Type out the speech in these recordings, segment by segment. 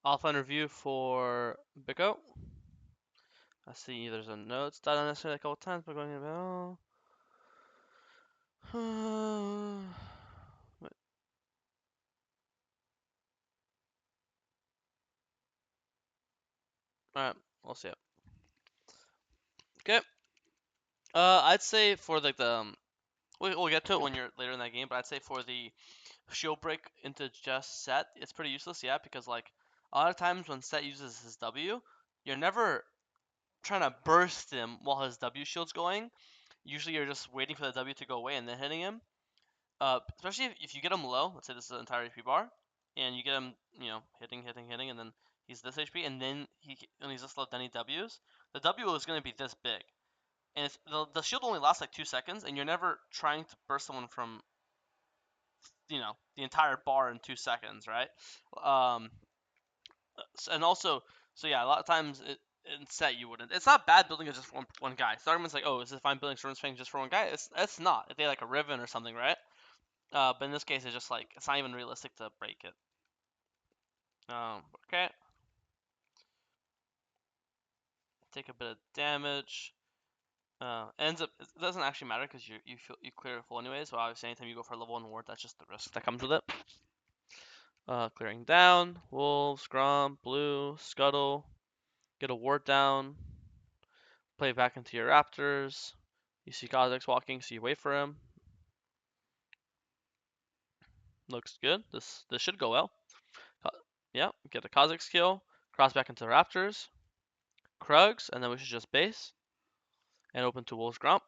Offline review for Biko. I see there's a note. It's done unnecessarily a couple times, but going about. Alright, we'll see it. Okay. I'd say for like the we'll get to it when you're later in that game, but I'd say for the shield break into just Set, it's pretty useless, yeah, because like a lot of times when Set uses his W, you're never trying to burst him while his W shield's going. Usually you're just waiting for the W to go away and then hitting him. Especially if you get him low, let's say this is an entire HP bar, and you get him, hitting, and then he's this HP, and then when he's this low, then he Ws. The W is going to be this big, and the shield only lasts like 2 seconds, and you're never trying to burst someone from, the entire bar in 2 seconds, right? Um, and also, so yeah, a lot of times in Set you wouldn't. It's not bad building it just for one guy. So argument's like, oh, is it fine building Storm's Fang just for one guy? It's not. If they like a Riven or something, right? But in this case, it's just like it's not even realistic to break it. Okay. Take a bit of damage. Ends up it doesn't actually matter because you clear it full anyways. So obviously, anytime you go for a level 1 ward, that's just the risk that comes with it. Clearing down. Wolves, Grom, Blue, Scuttle. Get a ward down. Play back into your Raptors. You see Kha'Zix walking, so you wait for him. Looks good. This should go well. Yeah, get a Kha'Zix kill. Cross back into Raptors. Krugs, and then we should just base. And open to Wolves Gromp.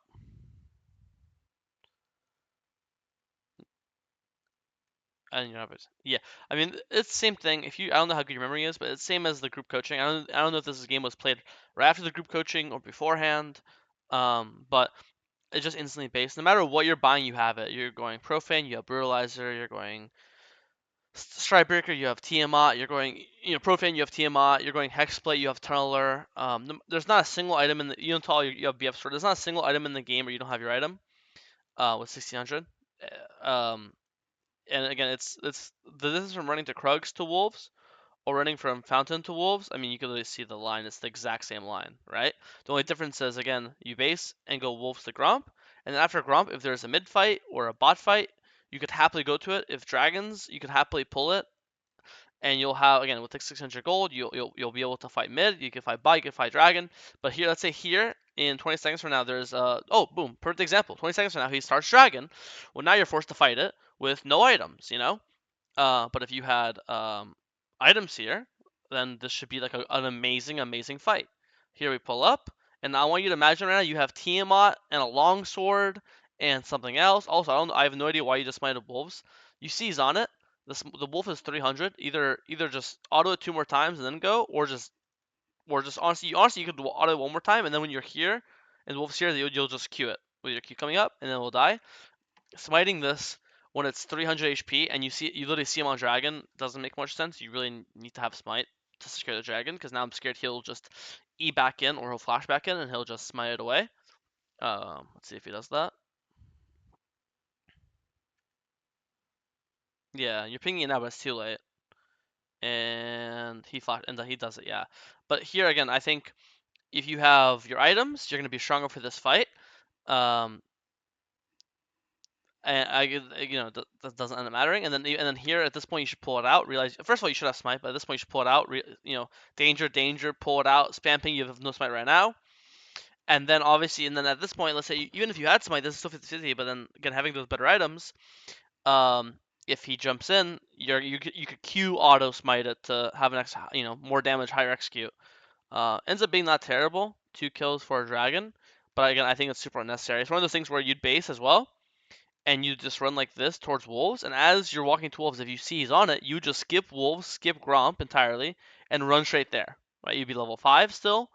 And you have it. Yeah, I mean it's the same thing. I don't know how good your memory is, but it's same as the group coaching. I don't know if this game was played right after the group coaching or beforehand. But it's just instantly based. No matter what you're buying, you have it. You're going Profane, you have Brutalizer. You're going Strikebreaker, you have Tiamat. You're going, Profane, you have Tiamat. You're going Hexblade, you have Tunneler. There's not a single item in the you have BF Sword. There's not a single item in the game where you don't have your item. With 1600. Um, and again, it's the distance from running to Krugs to Wolves or running from Fountain to Wolves. I mean, you can literally see the line. It's the exact same line, right? The only difference is again, you base and go Wolves to Gromp, and then after Gromp, if there's a mid fight or a bot fight, you could happily go to it. If dragons, you could happily pull it, and you'll have again with the 600 gold, you'll be able to fight mid. You can fight bot, you can fight dragon. But here, let's say here in 20 seconds from now, there's oh boom, perfect example. 20 seconds from now, he starts dragon. Well, now you're forced to fight it with no items, But if you had items here, then this should be like an amazing fight. Here we pull up, and I want you to imagine right now you have Tiamat and a longsword and something else. Also, I have no idea why you just smited wolves. You seize on it. The wolf is 300. Either just auto it 2 more times and then go, or just honestly you could auto it 1 more time, and then when you're here and the wolf's here, you'll just Q it with your Q coming up, and then it will die. Smiting this when it's 300 HP and you literally see him on dragon doesn't make much sense. You really need to have smite to scare the dragon, because now I'm scared he'll just E back in or he'll flash back in and he'll just smite it away. Let's see if he does that. Yeah, you're pinging it now, but it's too late. And he does it, yeah. But here again, I think if you have your items, you're gonna be stronger for this fight. Um, and that doesn't end up mattering. And then here at this point you should pull it out. Realize first of all you should have smite, but at this point you should pull it out. Danger, pull it out. Spam ping. You have no smite right now. And then obviously, and then at this point, let's say even if you had smite, this is still 50-50. But then again, having those better items, um, if he jumps in, you could Q auto smite it to have an more damage, higher execute. Ends up being not terrible. 2 kills for a dragon, but again, I think it's super unnecessary. It's one of those things where you'd base as well, and you just run like this towards wolves, and as you're walking to wolves, if you see he's on it, you just skip wolves, skip Gromp entirely, and run straight there. Right, you'd be level 5 still.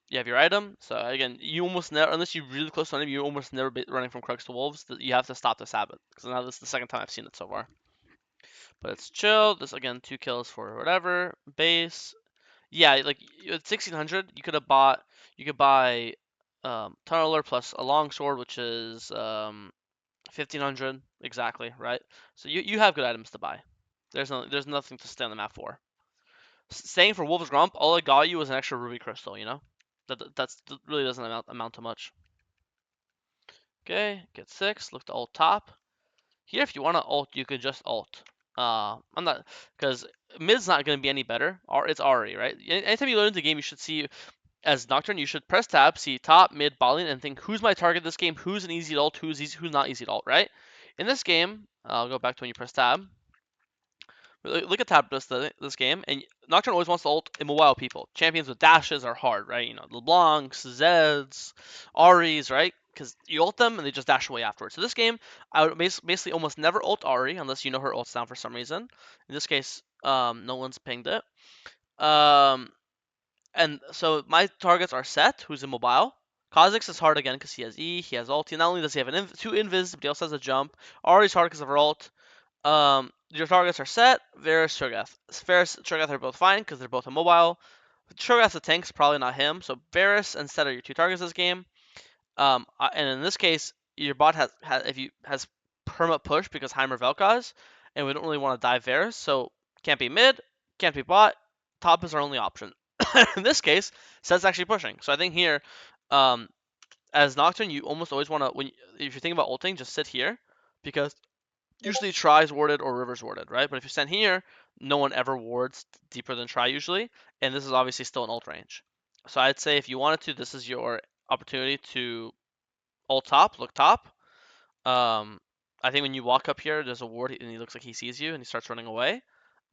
You have your item, so again, you almost never, unless you're really close to him, you almost never be running from Krugs to wolves. You have to stop this habit, because now this is the second time I've seen it so far. But it's chill. This again, 2 kills for whatever base. Yeah, like at 1600, you could buy Tunneler plus a longsword, which is 1500 exactly, right? So you have good items to buy. There's nothing to stay on the map for. Staying for Wolf's Grump, all it got you was an extra Ruby Crystal, you know? That really doesn't amount to much. Okay, get 6, look to ult top. Here, if you want to ult, you could just ult. I'm not, because mid's not going to be any better. It's Ahri, right? Anytime you learn the game, you should see, as Nocturne, you should press tab, see top, mid, bot lane, and think, who's my target this game? Who's an easy ult? Who's not easy to ult, right? In this game, I'll go back to when you press tab. Look at tab this game, and Nocturne always wants to ult immobile people. Champions with dashes are hard, right? You know, LeBlancs, Zeds, Ahris, right? Because you ult them and they just dash away afterwards. So this game, I would basically almost never ult Ahri unless you know her ult's down for some reason. In this case, no one's pinged it. And so my targets are Set, who's immobile. Kha'Zix is hard again because he has E, he has ulti. Not only does he have two invis, but he also has a jump. Ahri's hard because of her ult. Your targets are Set, Varus, Cho'Gath. Varus, Cho'Gath are both fine because they're both immobile. Cho'Gath's a tank, so probably not him. So Varus and Set are your two targets this game. And in this case, your bot has perma push because Heimer Vel'Koz, and we don't really want to dive Varus, so can't be mid, can't be bot. Top is our only option. In this case, Set's actually pushing. So I think here, um, as Nocturne, you almost always want to if you're thinking about ulting, just sit here because usually Try's warded or River's warded, right? But if you stand here, no one ever wards deeper than Try usually, and this is obviously still an ult range. So I'd say if you wanted to, this is your opportunity to ult top, look top. I think when you walk up here, there's a ward and he looks like he sees you and he starts running away.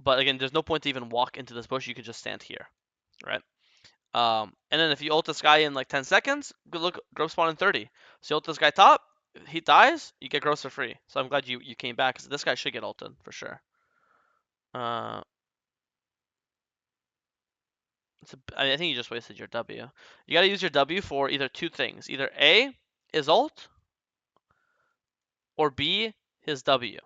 But again, there's no point to even walk into this bush. You could just stand here, right? And then if you ult this guy in like 10 seconds, good look, growth spawn in 30. So you ult this guy top, he dies, you get growth for free. So I'm glad you came back because this guy should get ulted for sure. Uh, I think you just wasted your W. You got to use your W for either two things. Either A is ult, or B his W.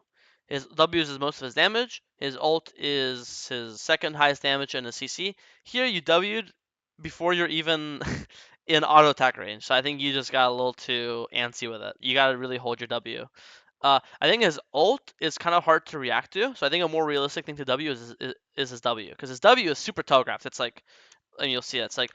His W is most of his damage. His ult is his second highest damage and his CC. Here you W'd before you're even in auto attack range. So I think you just got a little too antsy with it. You got to really hold your W. I think his ult is kind of hard to react to. So I think a more realistic thing to W is his W, because his W is super telegraphed. It's like, and you'll see it. It's like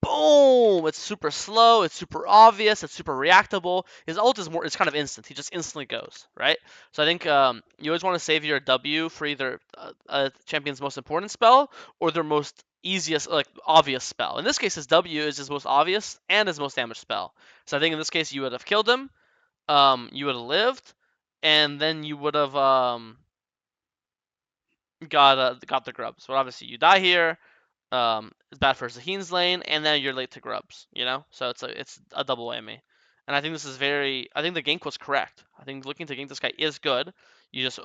boom! It's super slow, it's super obvious, it's super reactable. His ult is it's kind of instant. He just instantly goes, right? So I think you always want to save your W for either a champion's most important spell or their most easiest, like obvious spell. In this case, his W is his most obvious and his most damaged spell. So I think in this case, you would have killed him, you would have lived, and then you would have got the grubs. But obviously, you die here. It's bad for Zaheen's lane, and then you're late to Grubs, you know? So it's a double whammy. And I think this is I think the gank was correct. I think looking to gank this guy is good. You just,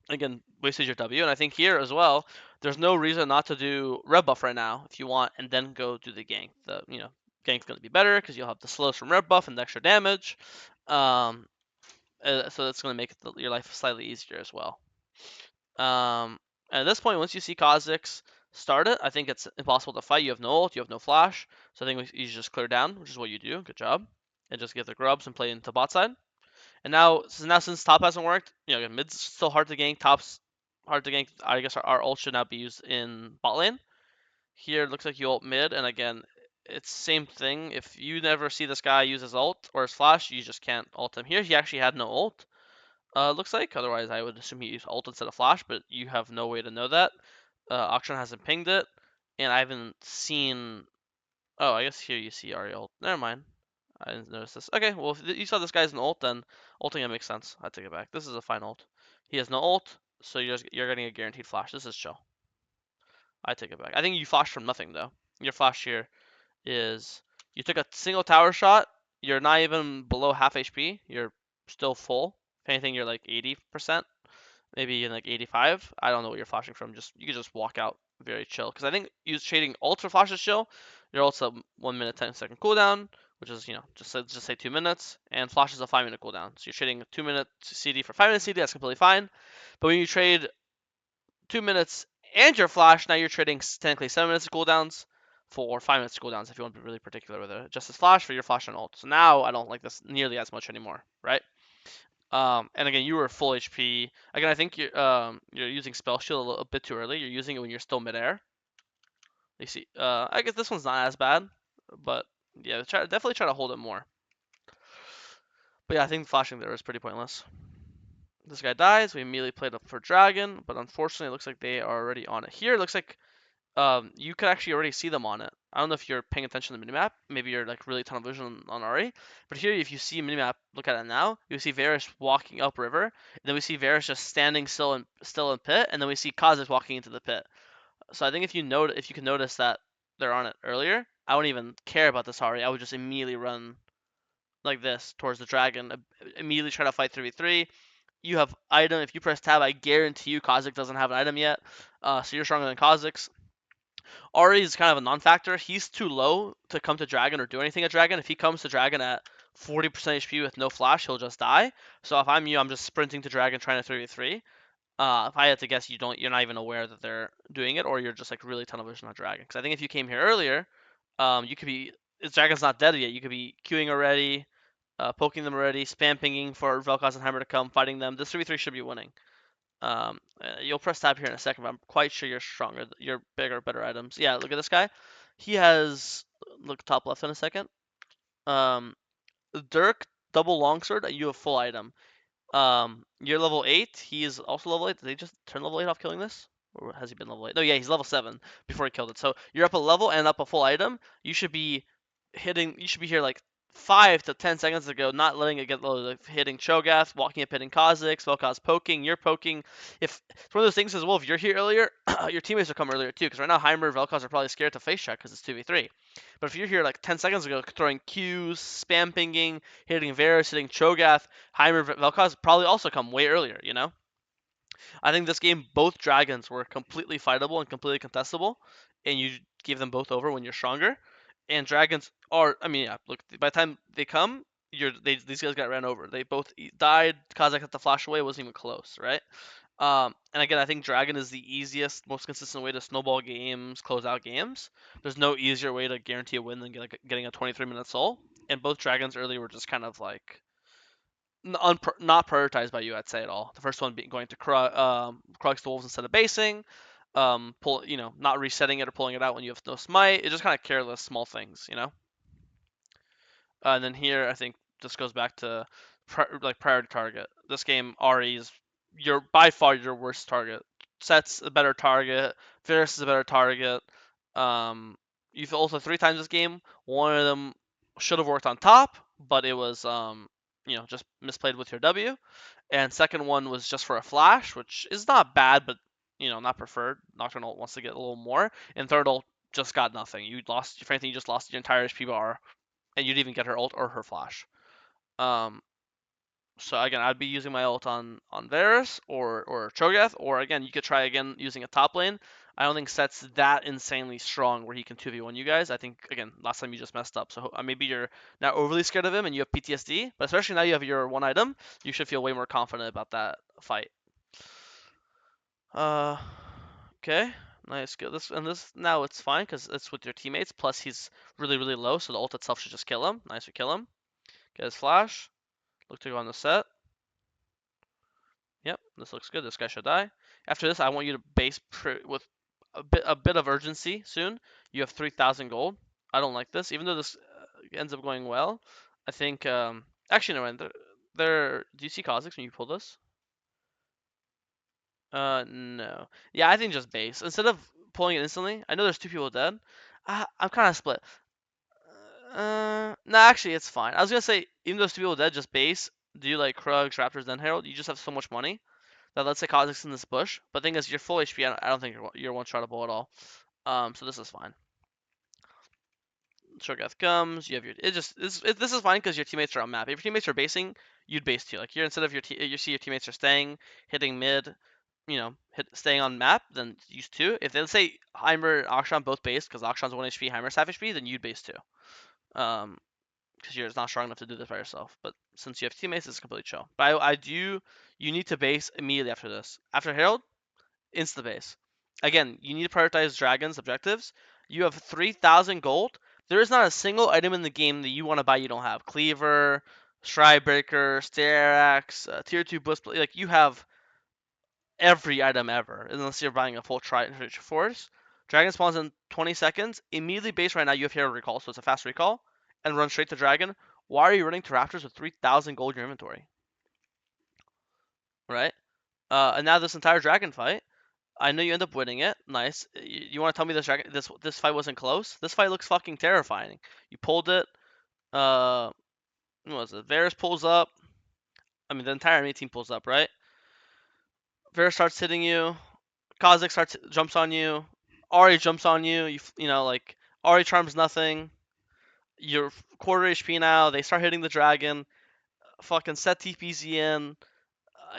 again, wasted your W. And I think here as well, there's no reason not to do red buff right now if you want, and then go do the gank. Gank's going to be better because you'll have the slows from red buff and the extra damage. So that's going to make your life slightly easier as well. And at this point, once you see Kha'Zix start it, I think it's impossible to fight. You have no ult, you have no flash, so I think you just clear down, which is what you do. Good job. And just get the grubs and play into bot side. And now since top hasn't worked, again, mid's still hard to gank, top's hard to gank. I guess our ult should now be used in bot lane. Here it looks like you ult mid, and again, it's same thing. If you never see this guy use his ult or his flash, you just can't ult him. Here he actually had no ult. Looks like. Otherwise, I would assume he used ult instead of flash, but you have no way to know that. Auction hasn't pinged it, and I haven't seen. Oh, I guess here you see Ahri ult. Never mind. I didn't notice this. Okay, well, if you saw this guy's an ult, then ulting him makes sense. I take it back. This is a fine ult. He has no ult, so you're getting a guaranteed flash. This is chill. I take it back. I think you flashed from nothing, though. Your flash here is you took a single tower shot. You're not even below half HP. You're still full. If anything, you're like 80%, maybe in like 85. I don't know what you're flashing from. You could just walk out very chill. Because I think trading ult for flash is chill. Your ult's a 1 minute 10-second cooldown, which is just say 2 minutes, and flash is a 5 minute cooldown. So you're trading a 2 minute CD for 5 minute CD. That's completely fine. But when you trade 2 minutes and your flash, now you're trading technically 7 minutes of cooldowns for 5 minutes of cooldowns if you want to be really particular with it. Just as flash for your flash and ult. So now I don't like this nearly as much anymore, right? And again, you were full HP. Again, I think you're using Spell Shield a little bit too early. You're using it when you're still midair. You see, I guess this one's not as bad, but yeah, definitely try to hold it more. But yeah, I think flashing there is pretty pointless. This guy dies. We immediately played up for Dragon, but unfortunately, it looks like they are already on it. Here, it looks like you could actually already see them on it. I don't know if you're paying attention to the minimap. Maybe you're like really tunnel vision on Ari. But here, if you see minimap, look at it now. You see Varus walking up river, and then we see Varus just standing still in pit, and then we see Kha'Zix walking into the pit. So I think if you can notice that they're on it earlier, I wouldn't even care about this Ari. I would just immediately run like this towards the dragon, immediately try to fight 3v3. You have item. If you press tab, I guarantee you Kha'Zix doesn't have an item yet. So you're stronger than Kha'Zix. Ari is kind of a non-factor. He's too low to come to Dragon or do anything at Dragon. If he comes to Dragon at 40% HP with no flash, he'll just die. So if I'm you, I'm just sprinting to Dragon trying to 3v3. If I had to guess, you're not even aware that they're doing it, or you're just like really tunnel vision on Dragon. Because I think if you came here earlier, you could be. If Dragon's not dead yet, you could be queuing already, poking them already, spam pinging for Vel'Koz and Heimer to come, fighting them. This 3v3 should be winning. You'll press tab here in a second, but I'm quite sure you're stronger. You're bigger, better items. Yeah, look at this guy. He has look top left in a second. Um, Dirk double longsword. You have full item. You're level 8. He is also level 8. Did they just turn level 8 off killing this? Or has he been level 8? No, yeah, he's level 7 before he killed it. So you're up a level and up a full item. You should be here like 5 to 10 seconds ago, not letting it get low, like hitting Cho'Gath, walking up, hitting Kha'Zix, Vel'Koz poking, you're poking. If it's one of those things as well, if you're here earlier, your teammates will come earlier too, because right now Heimer, Vel'Koz are probably scared to face check because it's 2v3. But if you're here like 10 seconds ago, throwing Qs, spam pinging, hitting Varus, hitting Cho'Gath, Heimer, Vel'Koz probably also come way earlier, you know? I think this game, both dragons were completely fightable and completely contestable, and you gave them both over when you're stronger. And dragons are, I mean, yeah, look, by the time they come, these guys got ran over. They both died. Kha'Zix had to flash away. It wasn't even close, right? And again, I think dragon is the easiest, most consistent way to snowball games, close out games. There's no easier way to guarantee a win than getting a 23-minute soul. And both dragons early were just kind of like not prioritized by you, I'd say at all. The first one being going to Krug's to Wolves instead of basing, not resetting it or pulling it out when you have no smite. It's just kind of careless, small things, you know. And then here, I think this goes back to priority target. This game, Ari is by far your worst target. Set's a better target. Varus is a better target. You've also 3 times this game. One of them should have worked on top, but it was just misplayed with your W. And second one was just for a flash, which is not bad, but not preferred. Nocturnal wants to get a little more. And third ult just got nothing. Frankly, you just lost your entire HP bar, and you didn't even get her ult or her flash. So again, I'd be using my ult on Varus or Cho'Gath, or again, you could try again using a top lane. I don't think Set's that insanely strong where he can 2v1 you guys. I think, again, last time you just messed up. So maybe you're not overly scared of him and you have PTSD, but especially now you have your one item, you should feel way more confident about that fight. Okay. Nice. Good. This now it's fine because it's with your teammates. Plus he's really, really low, so the ult itself should just kill him. Nice, we kill him. Get his flash. Look to go on the set. Yep, this looks good. This guy should die. After this, I want you to base with a bit of urgency soon. You have 3,000 gold. I don't like this, even though this ends up going well. I think actually no, mind. Do you see Kha'Zix when you pull this? No. Yeah, I think just base instead of pulling it instantly. I know there's 2 people dead. I'm kind of split. No, actually, it's fine. I was gonna say even though there's 2 people dead, just base. Do like Krugs, Raptors, then Herald. You just have so much money that let's say Kha'Zix in this bush. But the thing is, you're full HP. I don't think you're one-shotable at all. So this is fine. Cho'Gath comes. You have this is fine because your teammates are on map. If your teammates are basing, you'd base too. Like here, instead of you see your teammates are staying, hitting mid, staying on map, then use 2. If they let's say Heimer and Akshan both base because Akshan's 1 HP, Heimer's half HP, then you'd base too. Because you're not strong enough to do this by yourself. But since you have teammates, it's completely chill. But you need to base immediately after this. After Herald, insta base. Again, you need to prioritize dragons objectives. You have 3,000 gold. There is not a single item in the game that you want to buy you don't have. Cleaver, Stridebreaker, Steerax, Tier 2 Blitz, like you have every item ever, unless you're buying a full Trident Force. Dragon spawns in 20 seconds. Immediately base right now, you have Hero Recall, so it's a fast recall, and run straight to Dragon. Why are you running to Raptors with 3,000 gold in your inventory? Right? And now this entire Dragon fight, I know you end up winning it. Nice. You want to tell me this fight wasn't close? This fight looks fucking terrifying. You pulled it. Uh, what was it? Varus pulls up. I mean, the entire enemy team pulls up, right? Varus starts hitting you. Kha'Zix jumps on you. Ahri jumps on you. You know like Ahri charms nothing. You're quarter HP now. They start hitting the dragon. Fucking set TPZ in.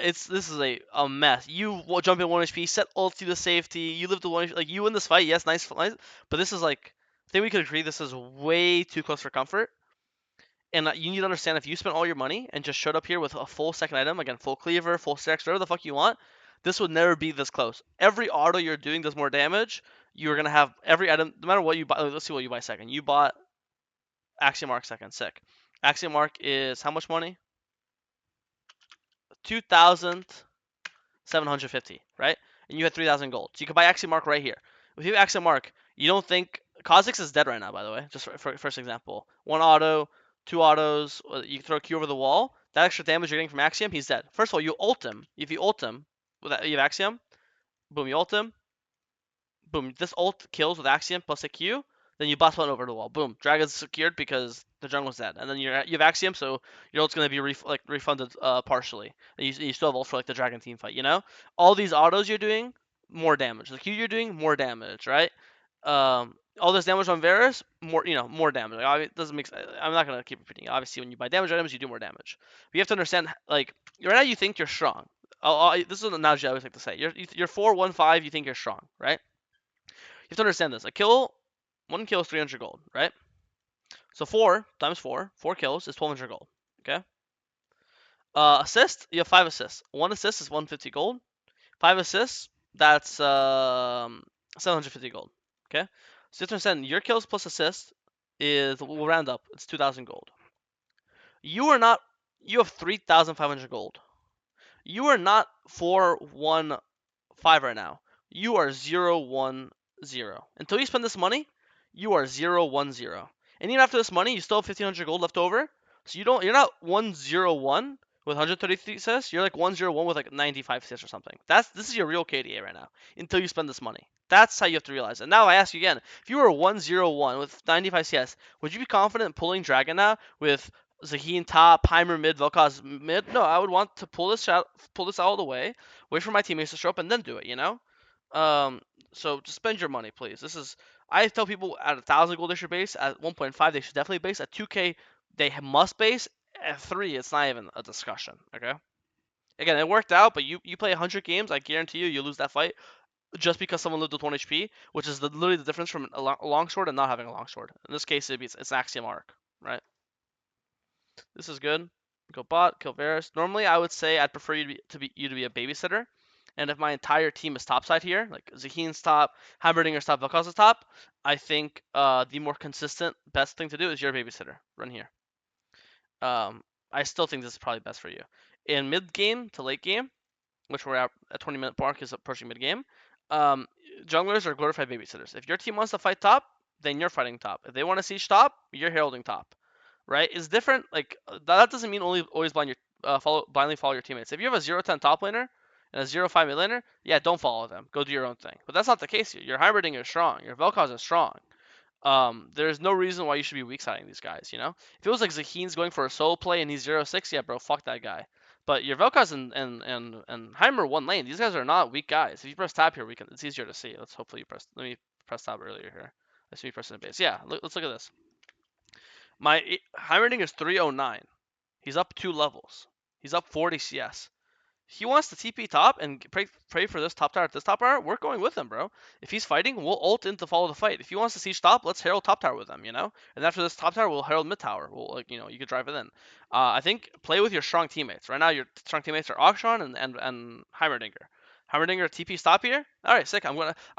This is a mess. You jump in 1 HP, set ulti to safety. You live to 1 HP. Like you win this fight. Yes, nice, but this is like I think we could agree this is way too close for comfort. And you need to understand if you spent all your money and just showed up here with a full second item, again, full cleaver, full stacks, whatever the fuck you want, this would never be this close. Every auto you're doing does more damage. You're gonna have every item, no matter what you buy. Let's see what you buy second. You bought Axiom Arc second, sick. Axiom Arc is how much money? 2,750, right? And you had 3,000 gold. So you could buy Axiom Arc right here. If you have Axiom Arc, you don't think Kha'Zix is dead right now, by the way. Just for first example, one auto, two autos. You throw a Q over the wall. That extra damage you're getting from Axiom, he's dead. First of all, you ult him. If you ult him, you have Axiom. Boom, you ult him. Boom, this ult kills with Axiom plus a Q. Then you bust one over the wall. Boom, Dragon's secured because the jungle's dead. And then you have Axiom, so your ult's gonna be refunded partially. And you still have ult for like the Dragon team fight. You know, all these autos you're doing, more damage. The Q you're doing, more damage, right? All this damage on Varus, more damage. Like, it doesn't make. I'm not gonna keep repeating. Obviously, when you buy damage items, you do more damage. But you have to understand, like right now, you think you're strong. This is an analogy I always like to say. You're 4-1-5. You think you're strong, right? You have to understand this. One kill is 300 gold, right? So 4 times 4, 4 kills is 1,200 gold. Okay. Assist, you have 5 assists. One assist is 150 gold. 5 assists, that's 750 gold. Okay. So you have to understand your kills plus assist we'll round up. It's 2,000 gold. You are not. You have 3,500 gold. You are not 4-1-5 right now. You are 0-1-0. Until you spend this money, you are 0-1-0. And even after this money, you still have 1,500 gold left over. So you're not 1-0-1 with 133 assists. You're like 1-0-1 with like 95 assists or something. This is your real KDA right now. Until you spend this money. That's how you have to realize it. Now I ask you again, if you were 1-0-1 with 95 CS, would you be confident pulling Dragon now with Zaheen top, Heimer mid, Vel'Koz mid? No, I would want to pull this out of the way, wait for my teammates to show up, and then do it. You know. Um, so just spend your money, please. I tell people at 1,000 gold they should base. At 1.5 they should definitely base. At 2K they must base. At 3 it's not even a discussion. Okay. Again, it worked out, but you play 100 games, I guarantee you lose that fight just because someone lived with 1 HP, which is literally the difference from a longsword and not having a longsword. In this case, it's Axiom Arc, right? This is good. Go bot, kill Varus. Normally, I would say I'd prefer you to be a babysitter. And if my entire team is topside here, like Zaheen's top, Heimerdinger's top, Vel'Koz's top, I think the more consistent, best thing to do is your babysitter. Run here. I still think this is probably best for you. In mid game to late game, which we're at a 20-minute mark is approaching mid game, junglers are glorified babysitters. If your team wants to fight top, then you're fighting top. If they want to siege top, you're heralding top. Right? It's different. Like that doesn't mean always blindly follow your teammates. If you have a 0-10 top laner and a 0-5 mid laner, yeah, don't follow them. Go do your own thing. But that's not the case here. Your Heimerdinger is strong. Your Vel'Koz is strong. There's no reason why you should be weak siding these guys. You know, if it was like Zaheen's going for a solo play and he's 0-6, yeah, bro, fuck that guy. But your Vel'Koz and Heimer one lane. These guys are not weak guys. If you press tab here, it's easier to see. Let's hopefully you press. Let me press tab earlier here. Let's me press in base. Yeah, let's look at this. My Heimerdinger is 309. He's up 2 levels. He's up 40 CS. He wants to TP top and pray for this top tower at this top tower. We're going with him, bro. If he's fighting, we'll ult in to follow the fight. If he wants to siege top, let's herald top tower with him, you know. And after this top tower, we'll herald mid tower. We'll you could drive it in. I think play with your strong teammates. Right now, your strong teammates are Akshan and Heimerdinger. Heimerdinger TP stop here. All right, sick.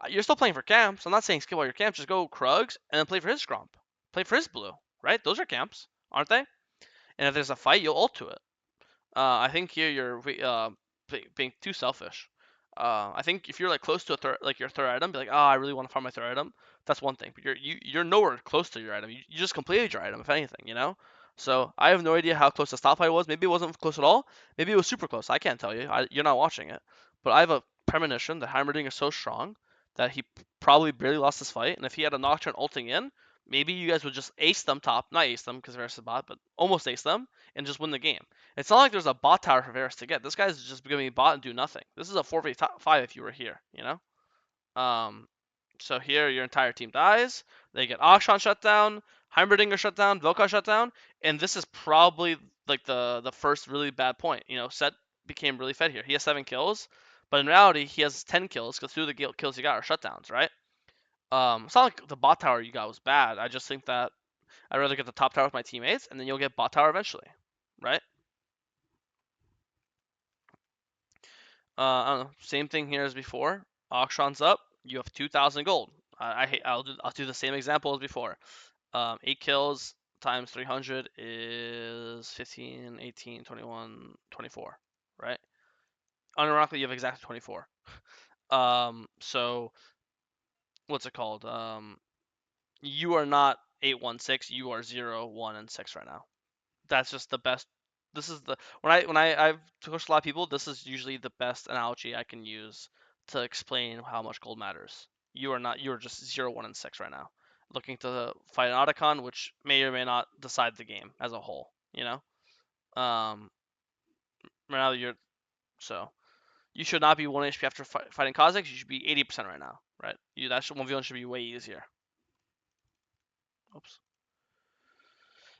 You're still playing for camps. I'm not saying skip all your camps. Just go Krugs and then play for his Gromp. Play for his blue. Right? Those are camps, aren't they? and if there's a fight, you'll ult to it. I think here you're being too selfish. I think if you're like close to a like your third item, be like, oh, I really want to farm my third item. That's one thing, but you're nowhere close to your item. You just completed your item, if anything, you know. So I have no idea how close the stop fight was. Maybe it wasn't close at all. Maybe it was super close. I can't tell you. You're not watching it. But I have a premonition that Heimerdinger is so strong that he probably barely lost this fight. And if he had a Nocturne ulting in, maybe you guys would just ace them top, not ace them because Varus is a bot, but almost ace them and just win the game. It's not like there's a bot tower for Varus to get. This guy's just going to be bot and do nothing. This is a 4v5 if you were here, you know? So here your entire team dies. They get Akshan shut down, Heimerdinger shut down, Velka shut down, and this is probably like the first really bad point. You know, Set became really fed here. He has 7 kills, but in reality he has 10 kills because 2 of the kills he got are shutdowns, right? It's not like the bot tower you got was bad. I just think that I'd rather get the top tower with my teammates, and then you'll get bot tower eventually, right? I don't know. Same thing here as before. Akshan's up. You have 2,000 gold. I'll do the same example as before. 8 kills times 300 is 15, 18, 21, 24, right? Unironically, you have exactly 24. So what's it called? You are not 816. You are 0, 1, and 6 right now. That's just the best. This is the I've coached a lot of people. This is usually the best analogy I can use to explain how much gold matters. You are not. You are just 0, 1, and 6 right now, looking to fight an Otacon, which may or may not decide the game as a whole. You know, right now you're so you should not be 1 HP after fighting Kha'Zix. You should be 80% right now, right? That 1v1 should be way easier. Oops.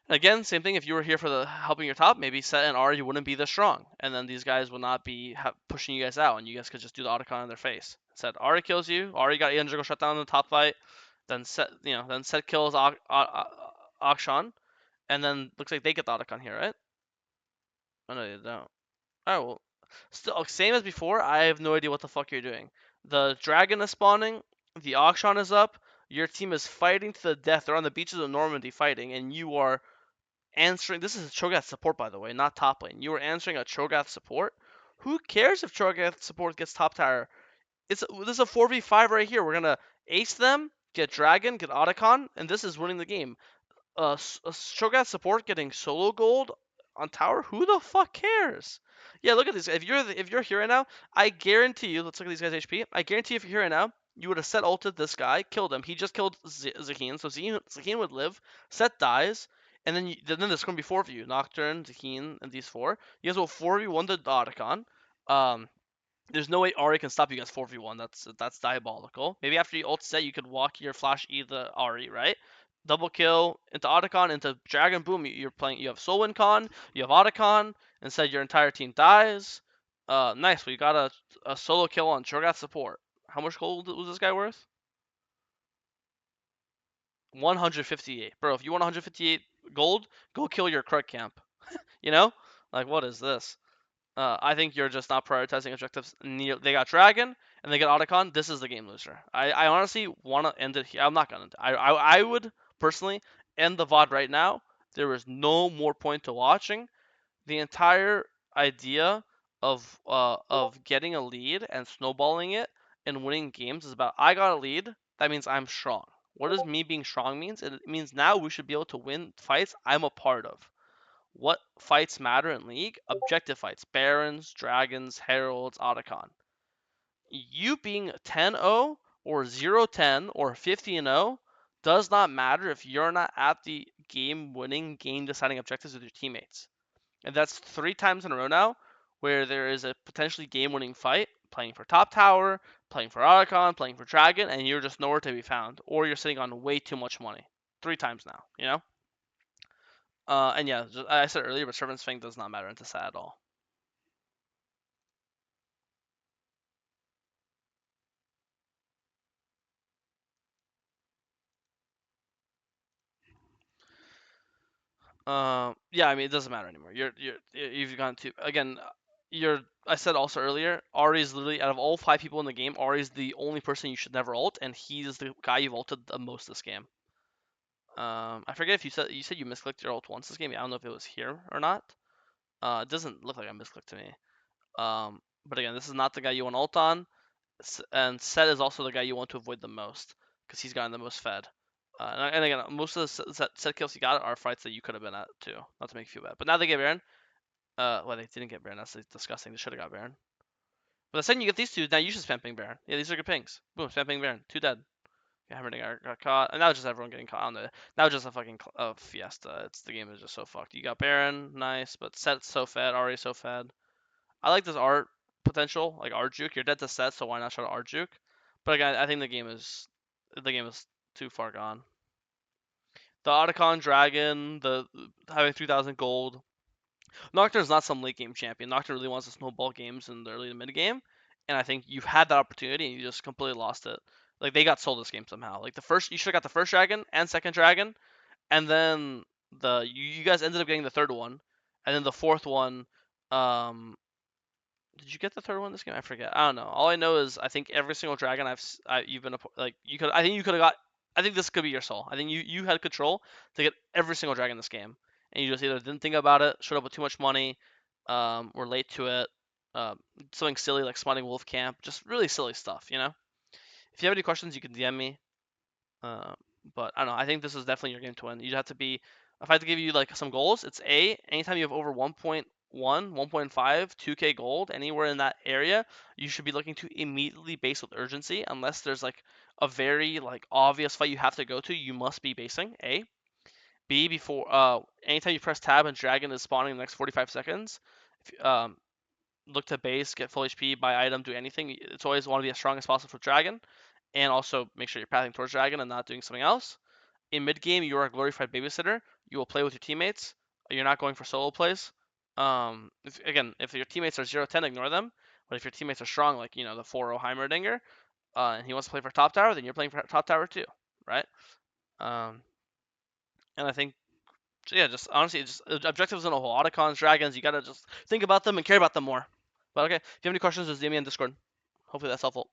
Again, same thing. If you were here for the helping your top, maybe Set and Ahri wouldn't be this strong, and then these guys would not be pushing you guys out, and you guys could just do the Otacon in their face. Set Ahri kills you. Ahri got Ian shut down in the top fight. Then Set kills Akshan, and then looks like they get the Otacon here, right? Oh no, they don't. Oh well, still same as before. I have no idea what the fuck you're doing. The dragon is spawning. The Akshan is up. Your team is fighting to the death. They're on the beaches of Normandy fighting, and you are answering. This is a Cho'Gath support, by the way, not top lane. You were answering a Cho'Gath support. Who cares if Cho'Gath support gets top tower? This is a 4v5 right here. We're gonna ace them, get dragon, get Otacon, and this is winning the game. Shogat support getting solo gold on tower. Who the fuck cares? Yeah, look at this. If you're here right now, I guarantee you. Let's look at these guys' HP. I guarantee if you're here right now, you would have set ulted this guy, killed him. He just killed Zahin, so Zahin would live. Set dies, and then there's gonna be 4 of you: Nocturne, Zahin, and these 4. You guys will 4v1 the Otacon. Um, there's no way Ahri can stop you guys 4v1. That's diabolical. Maybe after you ult set, you could walk your flash E the Ahri, right? Double kill into Otacon, into Dragon. Boom, you're playing. You have Solwyn Con, you have Otacon. Instead, your entire team dies. Nice. We got a solo kill on Cho'Gath support. How much gold was this guy worth? 158. Bro, if you want 158 gold, go kill your Krug camp. You know? Like, what is this? I think you're just not prioritizing objectives. They got Dragon and they got Otacon. This is the game loser. I honestly want to end it here. I'm not gonna. I would personally end the VOD right now. There is no more point to watching. The entire idea of getting a lead and snowballing it and winning games is about I got a lead. That means I'm strong. What does me being strong means? It means now we should be able to win fights I'm a part of. What fights matter in League? Objective fights. Barons, Dragons, Heralds, Otacon. You being 10-0 or 0-10 or 50-0 does not matter if you're not at the game-winning, game-deciding objectives with your teammates. And that's 3 times in a row now where there is a potentially game-winning fight, playing for top tower, playing for Otacon, playing for Dragon, and you're just nowhere to be found. Or you're sitting on way too much money. 3 times now, you know? And yeah, I said earlier, but Servant's Fang does not matter into Sat at all. Yeah, I mean it doesn't matter anymore. You've gone to again. You're. I said also earlier, Ahri is literally out of all 5 people in the game, Ahri is the only person you should never ult, and he's the guy you've ulted the most this game. I forget if you said you misclicked your ult once this game. I don't know if it was here or not. It doesn't look like I misclicked to me. But again, this is not the guy you want ult on, and Set is also the guy you want to avoid the most because he's gotten the most fed. And again, most of the Set kills he got are fights that you could have been at too. Not to make you feel bad, but now they get Baron. Well, they didn't get Baron. That's disgusting. They should have got Baron. But the second you get these two, now you should spam ping Baron. Yeah, these are good pings. Boom, spam ping Baron. Two dead. Yeah, Heimerdinger got caught, and now just everyone getting caught on the. Now just a fucking fiesta. The game is just so fucked. You got Baron, nice, but Set's so fed, already so fed. I like this art potential, like art juke. You're dead to Set, so why not try to art juke? But again, I think the game is too far gone. The Otacon Dragon, the having 3,000 gold. Nocturne's not some late game champion. Nocturne really wants to snowball games in the early to mid game, and I think you've had that opportunity and you just completely lost it. Like they got sold this game somehow. Like you should have got the first dragon and second dragon, and then you guys ended up getting the third one, and then the fourth one. Did you get the third one this game? I forget. I don't know. All I know is I think every single dragon you've been like you could. I think you could have got. I think this could be your soul. I think you had control to get every single dragon this game, and you just either didn't think about it, showed up with too much money, were late to it, something silly like spawning wolf camp, just really silly stuff. If you have any questions, you can DM me. Uh, but I don't know. I think this is definitely your game to win. You'd have to be. If I had to give you like some goals, it's anytime you have over 1.1, 1.5, 2K gold anywhere in that area, you should be looking to immediately base with urgency. Unless there's like a very like obvious fight you have to go to, you must be basing. A. B before anytime you press tab and dragon is spawning in the next 45 seconds, if, look to base, get full HP, buy item, do anything. It's always want to be as strong as possible for dragon, and also make sure you're pathing towards dragon and not doing something else. In mid game, you are a glorified babysitter. You will play with your teammates. You're not going for solo plays. If your teammates are 0-10, ignore them. But if your teammates are strong, like the 4-0 Heimerdinger, and he wants to play for top tower, then you're playing for top tower too, right? Um, and I think, yeah, just honestly, just objectives in a whole. Otacons, dragons, you gotta just think about them and care about them more. But okay, if you have any questions, just DM me on Discord. Hopefully that's helpful.